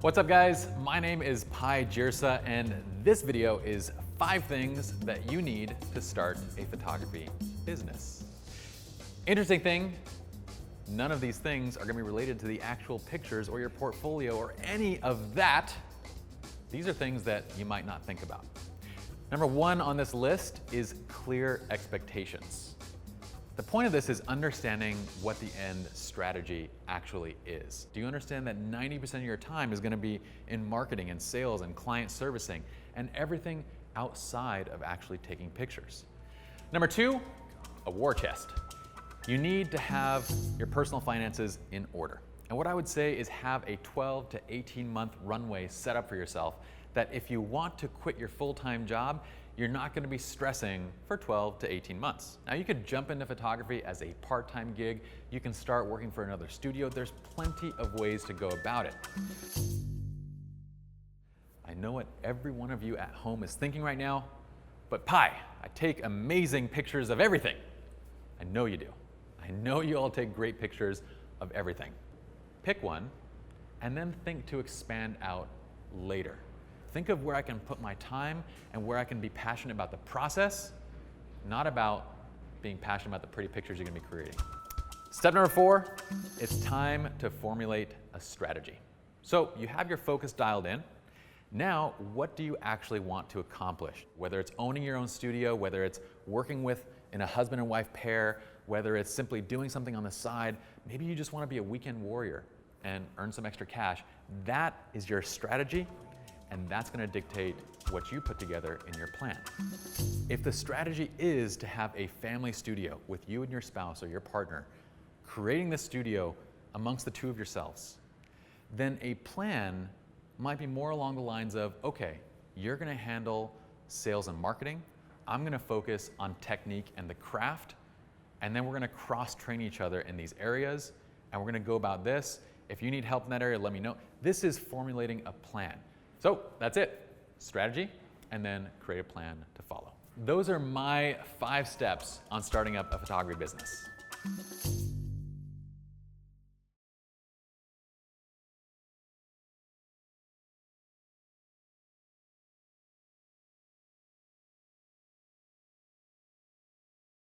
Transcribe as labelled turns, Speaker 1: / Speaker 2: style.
Speaker 1: What's up guys? My name is Pye Jirsa and this video is 5 things that you need to start a photography business. Interesting thing, none of these things are gonna be related to the actual pictures or your portfolio or any of that. These are things that you might not think about. Number 1 on this list is clear expectations. The point of this is understanding what the end strategy actually is. Do you understand that 90% of your time is going to be in marketing and sales and client servicing and everything outside of actually taking pictures? Number 2, a war chest. You need to have your personal finances in order. And what I would say is have a 12 to 18 month runway set up for yourself that if you want to quit your full-time job, you're not going to be stressing for 12 to 18 months. Now you could jump into photography as a part-time gig. You can start working for another studio. There's plenty of ways to go about it. I know what every one of you at home is thinking right now, but Pye, I take amazing pictures of everything. I know you do. I know you all take great pictures of everything. Pick one and then think to expand out later. Think of where I can put my time and where I can be passionate about the process, not about being passionate about the pretty pictures you're gonna be creating. Step number 4, it's time to formulate a strategy. So you have your focus dialed in. Now, what do you actually want to accomplish? Whether it's owning your own studio, whether it's working in a husband and wife pair, whether it's simply doing something on the side, maybe you just wanna be a weekend warrior and earn some extra cash. That is your strategy. And that's gonna dictate what you put together in your plan. If the strategy is to have a family studio with you and your spouse or your partner, creating this studio amongst the two of yourselves, then a plan might be more along the lines of, okay, you're gonna handle sales and marketing, I'm gonna focus on technique and the craft, and then we're gonna cross-train each other in these areas, and we're gonna go about this. If you need help in that area, let me know. This is formulating a plan. So that's it, strategy, and then create a plan to follow. Those are my 5 steps on starting up a photography business.